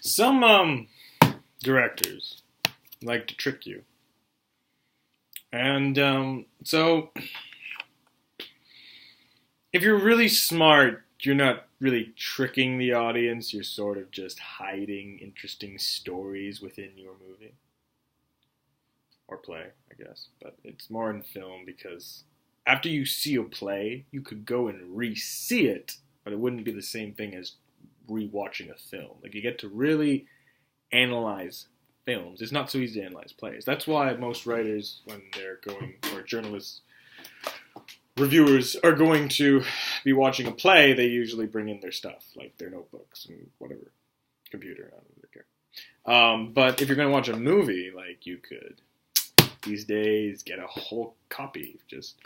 Some directors like to trick you. And so if you're really smart, you're not really tricking the audience. You're sort of just hiding interesting stories within your movie. Or play, I guess. But it's more in film because after you see a play, you could go and re-see it, but it wouldn't be the same thing as re-watching a film. Like, you get to really analyze films. It's not so easy to analyze plays. That's why most writers, when they're going, or journalists, reviewers are going to be watching a play, they usually bring in their stuff, like their notebooks and whatever, computer, I don't really care. But if you're going to watch a movie, like, you could, these days, get a whole copy, just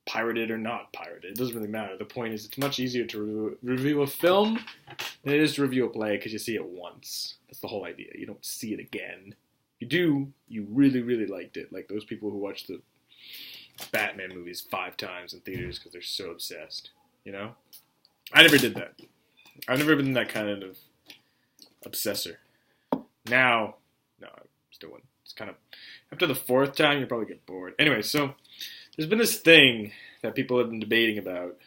pirated or not pirated. It doesn't really matter. The point is, it's much easier to review a film than it is to review a play because you see it once. That's the whole idea. You don't see it again. You do, you really, really liked it. Like those people who watch the Batman movies 5 times in theaters because they're so obsessed. You know? I never did that. I've never been that kind of obsessor. Now, no, I still wouldn't. It's kind of, after the 4th time, you'll probably get bored. Anyway, so there's been this thing that people have been debating about.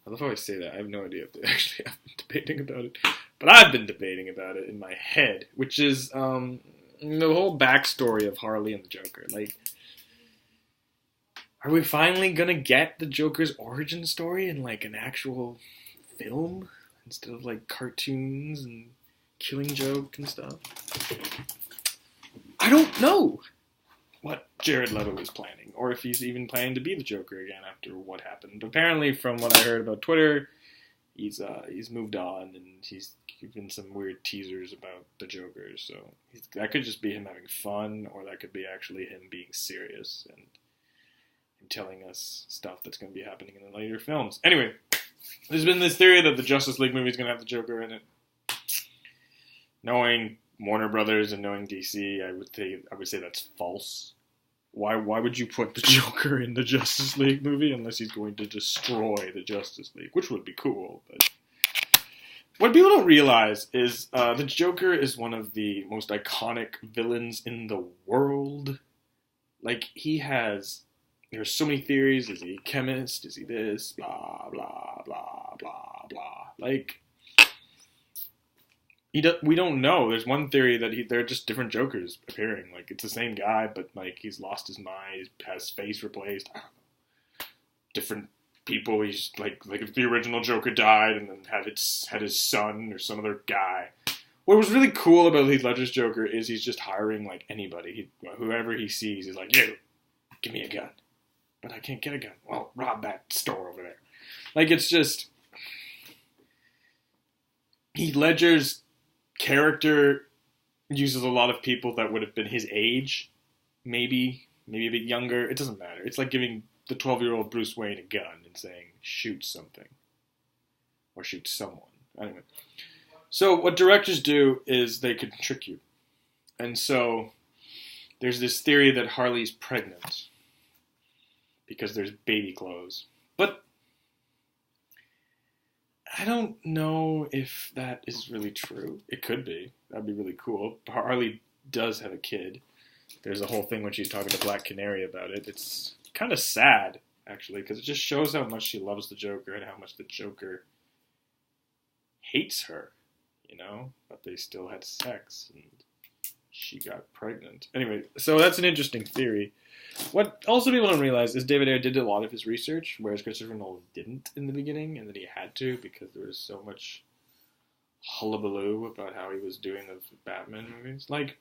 I love how I say that. I have no idea if they actually have been debating about it. But I've been debating about it in my head, which is the whole backstory of Harley and the Joker. Like, are we finally going to get the Joker's origin story in, like, an actual film? Instead of, like, cartoons and Killing Joke and stuff? I don't know what Jared Leto is planning, or if he's even planning to be the Joker again after what happened. Apparently, from what I heard about Twitter, he's moved on, and he's given some weird teasers about the Joker, so that could just be him having fun, or that could be actually him being serious and telling us stuff that's going to be happening in the later films. Anyway, there's been this theory that the Justice League movie is going to have the Joker in it. Knowing Warner Brothers and knowing DC, I would say that's false. Why would you put the Joker in the Justice League movie unless he's going to destroy the Justice League, which would be cool. But what people don't realize is the Joker is one of the most iconic villains in the world. Like, there's so many theories. Is he a chemist? Is he this? Blah, blah, blah, blah, blah. Like, we don't know. There's one theory that they're just different Jokers appearing. Like, it's the same guy, but, like, he's lost his mind, has his face replaced. I don't know. Different people. He's, like if the original Joker died and then had his son or some other guy. What was really cool about Heath Ledger's Joker is he's just hiring, like, anybody. Whoever he sees, he's like, you, give me a gun. But I can't get a gun. Well, rob that store over there. Like, it's just, Heath Ledger's character uses a lot of people that would have been his age, maybe a bit younger. It doesn't matter. It's like giving the 12-year-old Bruce Wayne a gun and saying, shoot something. Or shoot someone. Anyway. So what directors do is they can trick you. And so there's this theory that Harley's pregnant because there's baby clothes. But I don't know if that is really true. It could be. That'd be really cool. Harley does have a kid. There's a whole thing when she's talking to Black Canary about it. It's kind of sad, actually, because it just shows how much she loves the Joker and how much the Joker hates her, you know? But they still had sex, and she got pregnant. Anyway, so that's an interesting theory. What also people don't realize is David Ayer did a lot of his research, whereas Christopher Nolan didn't in the beginning, and that he had to because there was so much hullabaloo about how he was doing the Batman movies. Like,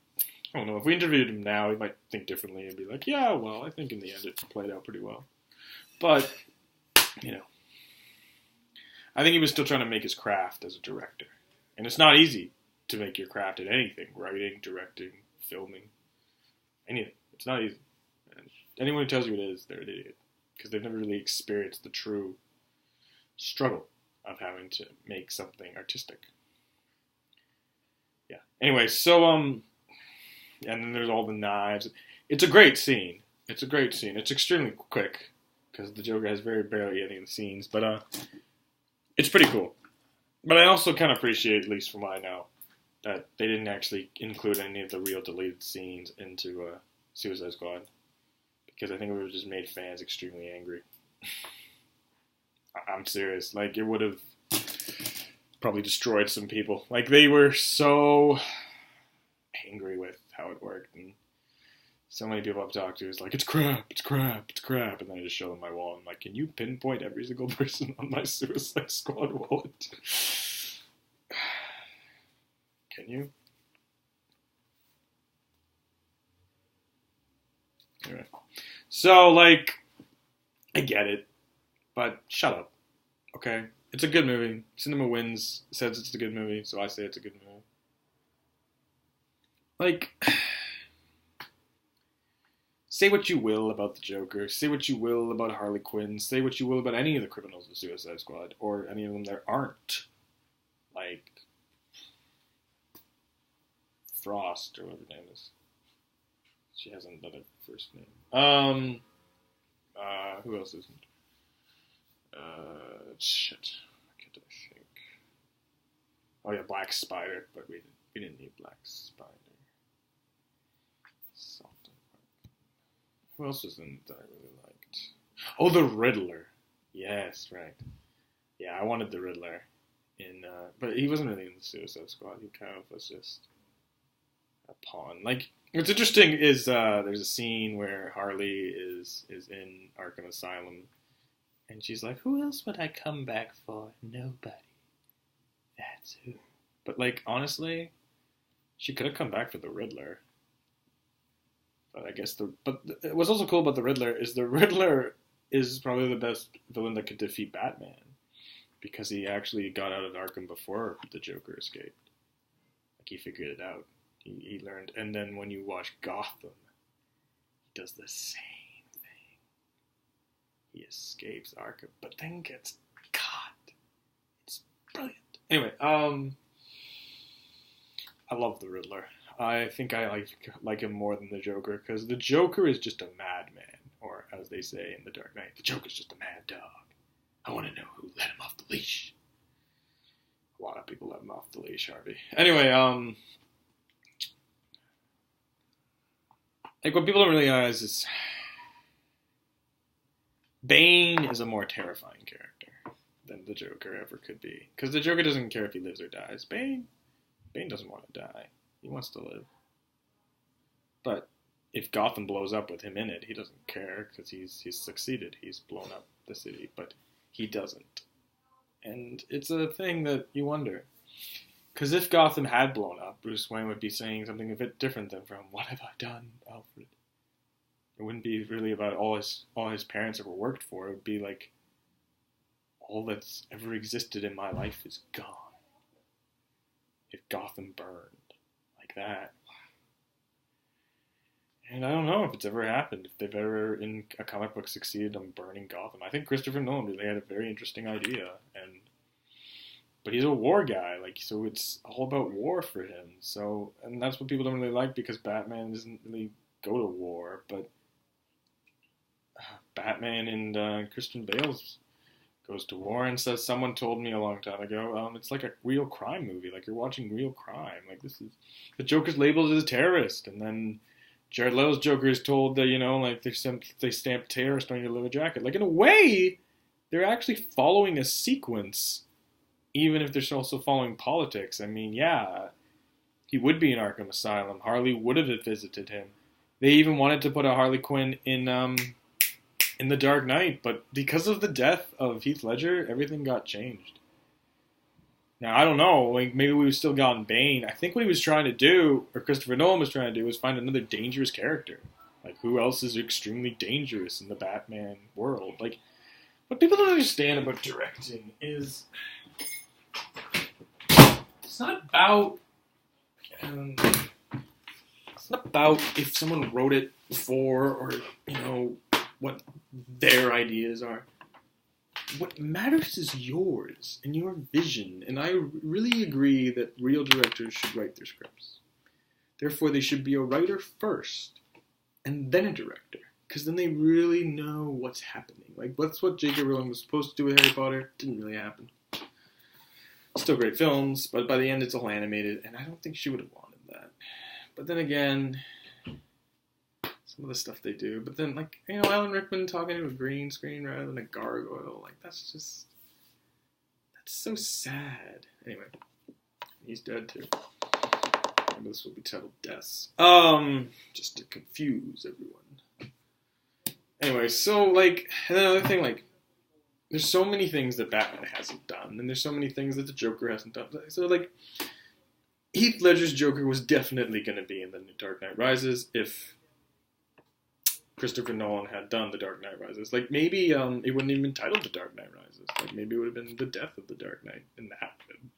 I don't know, if we interviewed him now, he might think differently and be like, yeah, well, I think in the end it played out pretty well. But, you know, I think he was still trying to make his craft as a director. And it's not easy to make your craft at anything, writing, directing, filming, anything. It's not easy. And anyone who tells you it is, they're an idiot. Because they've never really experienced the true struggle of having to make something artistic. Yeah. Anyway, so, and then there's all the knives. It's a great scene. It's extremely quick, because the Joker has very barely any of the scenes, but, it's pretty cool. But I also kind of appreciate, at least from what I know, that they didn't actually include any of the real deleted scenes into Suicide Squad, because I think it would have just made fans extremely angry. I'm serious. Like, it would have probably destroyed some people. Like, they were so angry with how it worked, and so many people I've talked to is like, it's crap, it's crap, it's crap, and then I just show them my wall, and I'm like, can you pinpoint every single person on my Suicide Squad wallet? Can you? Anyway. So, like, I get it, but shut up, okay? It's a good movie. Cinema Wins says it's a good movie, so I say it's a good movie. Like, say what you will about the Joker, say what you will about Harley Quinn, say what you will about any of the criminals of Suicide Squad, or any of them that aren't. Like, Frost, or whatever her name is. She has another first name. Who else isn't? Shit. I can't think. Oh yeah, Black Spider, but we didn't need Black Spider. Something. Who else was in that I really liked? Oh, the Riddler. Yes, right. Yeah, I wanted the Riddler but he wasn't really in the Suicide Squad. He kind of was just a pawn. Like, what's interesting is there's a scene where Harley is in Arkham Asylum, and she's like, who else would I come back for? Nobody. That's who. But, like, honestly, she could have come back for the Riddler. But I guess what's also cool about the Riddler is probably the best villain that could defeat Batman, because he actually got out of Arkham before the Joker escaped. Like, he figured it out. He learned. And then when you watch Gotham, he does the same thing. He escapes Arkham, but then gets caught. It's brilliant. Anyway, I love the Riddler. I think I like him more than the Joker, because the Joker is just a madman, or as they say in The Dark Knight, the Joker's just a mad dog. I want to know who let him off the leash. A lot of people let him off the leash, Harvey. Anyway, like, what people don't realize is Bane is a more terrifying character than the Joker ever could be, because the Joker doesn't care if he lives or dies. Bane doesn't want to die. He wants to live. But if Gotham blows up with him in it, he doesn't care, because he's succeeded. He's blown up the city, but he doesn't. And it's a thing that you wonder. Because if Gotham had blown up, Bruce Wayne would be saying something a bit different than from, what have I done, Alfred? It wouldn't be really about all his parents ever worked for. It would be like, all that's ever existed in my life is gone. If Gotham burned like that. And I don't know if it's ever happened, if they've ever, in a comic book, succeeded on burning Gotham. I think Christopher Nolan really had a very interesting idea, but he's a war guy, like, so it's all about war for him. So, and that's what people don't really like, because Batman doesn't really go to war, but Batman and Christian Bale goes to war, and says, someone told me a long time ago, it's like a real crime movie, like you're watching real crime. Like, the Joker's labeled as a terrorist, and then Jared Leto's Joker is told that, like, they stamp terrorist on your leather jacket. Like, in a way, they're actually following a sequence, even if they're also following politics. I mean, yeah, he would be in Arkham Asylum. Harley would have visited him. They even wanted to put a Harley Quinn in The Dark Knight, but because of the death of Heath Ledger, everything got changed. Now, I don't know, like, maybe we've still gotten Bane. I think what he was trying to do, or Christopher Nolan was trying to do, was find another dangerous character. Like, who else is extremely dangerous in the Batman world? Like, what people don't understand about directing is, it's not about if someone wrote it before, or, what their ideas are. What matters is yours and your vision, and I really agree that real directors should write their scripts. Therefore, they should be a writer first, and then a director, because then they really know what's happening. Like, that's what J.K. Rowling was supposed to do with Harry Potter. Didn't really happen. Still great films, but by the end it's all animated, and I don't think she would have wanted that. But then again, some of the stuff they do. But then, like, Alan Rickman talking to a green screen rather than a gargoyle, like, that's so sad. Anyway, he's dead too. And this will be titled Deaths. Just to confuse everyone. Anyway, so, like, and another thing, like, there's so many things that Batman hasn't done, and there's so many things that the Joker hasn't done. So, like, Heath Ledger's Joker was definitely going to be in the Dark Knight Rises if Christopher Nolan had done The Dark Knight Rises. Like, maybe it wouldn't even been titled The Dark Knight Rises. Like, maybe it would have been The Death of the Dark Knight, and that would have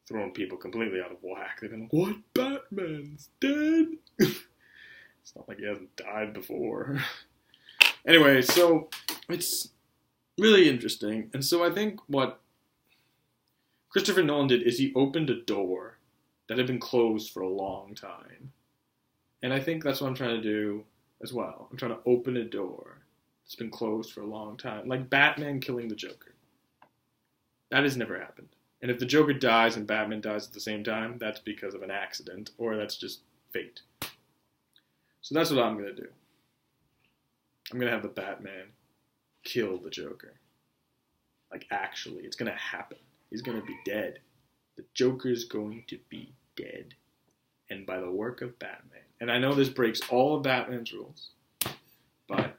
thrown people completely out of whack. They've been like, what? Batman's dead? It's not like he hasn't died before. Anyway, so it's really interesting. And so I think what Christopher Nolan did is he opened a door that had been closed for a long time. And I think that's what I'm trying to do as well. I'm trying to open a door that's been closed for a long time. Like Batman killing the Joker. That has never happened. And if the Joker dies and Batman dies at the same time, that's because of an accident, or that's just fate. So that's what I'm going to do. I'm going to have the Batman kill the Joker. Like, actually, it's going to happen. He's going to be dead. The Joker's going to be dead. And by the work of Batman. And I know this breaks all of Batman's rules, but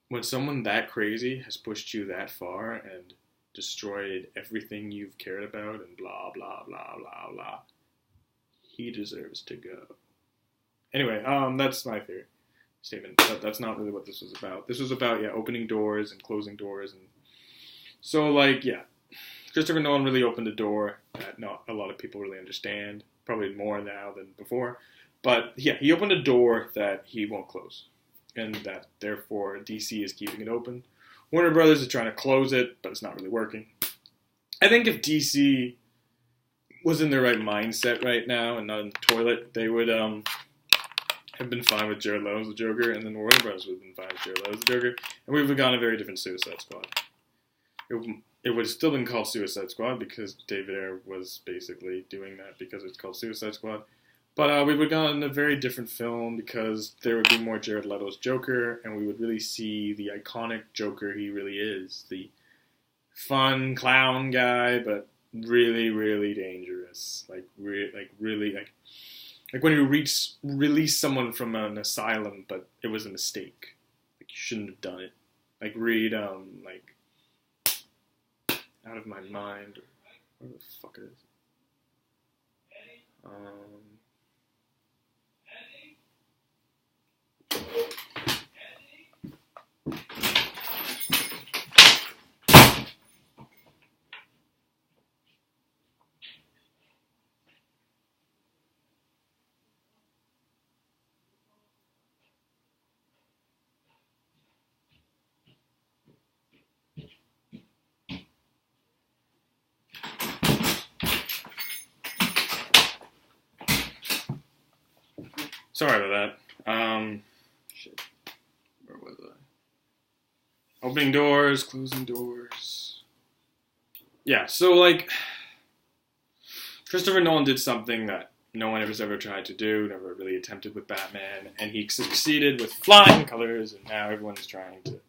when someone that crazy has pushed you that far and destroyed everything you've cared about and blah, blah, blah, blah, blah, he deserves to go. Anyway, that's my theory statement. But that's not really what this was about. This was about, opening doors and closing doors. And so, like, Christopher Nolan really opened a door that not a lot of people really understand. Probably more now than before. But, he opened a door that he won't close. And that, therefore, DC is keeping it open. Warner Brothers is trying to close it, but it's not really working. I think if DC was in their right mindset right now and not in the toilet, they would have been fine with Jared Leto's the Joker, and then Warner Brothers would have been fine with Jared Leto's the Joker, and we would have gotten a very different Suicide Squad. It would have still been called Suicide Squad because David Ayer was basically doing that because it's called Suicide Squad. But we would have gotten a very different film because there would be more Jared Leto's Joker, and we would really see the iconic Joker he really is. The fun clown guy, but really, really dangerous. Like when you release someone from an asylum, but it was a mistake. Like, you shouldn't have done it. Like, read, Out of My Mind, or whatever the fuck it is. Sorry about that. Shit. Where was I? Opening doors, closing doors. Yeah, so, like, Christopher Nolan did something that no one has ever tried to do, never really attempted with Batman, and he succeeded with flying colors, and now everyone's trying to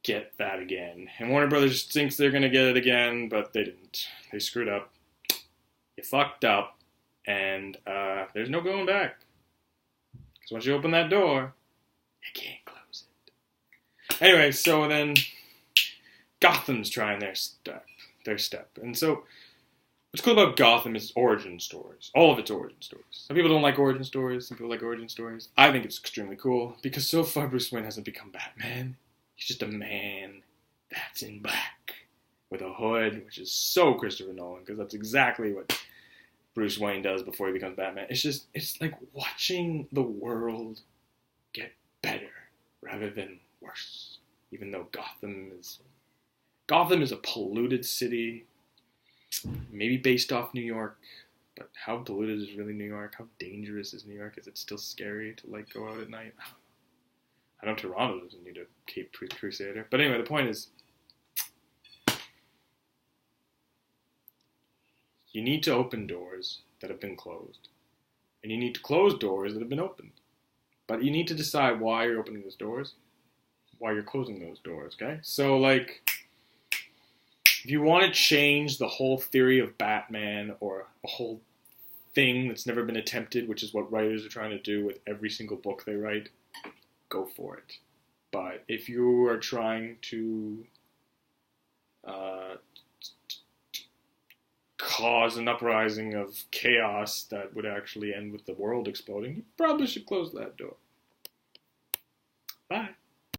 get that again. And Warner Brothers thinks they're going to get it again, but they didn't. They screwed up. You fucked up. And there's no going back. Because once you open that door, you can't close it. Anyway, so then Gotham's trying their step. And so what's cool about Gotham is origin stories. All of its origin stories. Some people don't like origin stories. Some people like origin stories. I think it's extremely cool. Because so far Bruce Wayne hasn't become Batman. He's just a man that's in black. With a hood, which is so Christopher Nolan. Because that's exactly what Bruce Wayne does before he becomes Batman. It's like watching the world get better rather than worse. Even though Gotham is a polluted city, maybe based off New York, but how polluted is really New York? How dangerous is New York? Is it still scary to, like, go out at night? I know Toronto doesn't need a Cape Crusader. But anyway, the point is, You need to open doors that have been closed. And you need to close doors that have been opened. But you need to decide why you're opening those doors, why you're closing those doors, okay? So, like, if you want to change the whole theory of Batman or a whole thing that's never been attempted, which is what writers are trying to do with every single book they write, go for it. But if you are trying to cause an uprising of chaos that would actually end with the world exploding, you probably should close that door. Bye.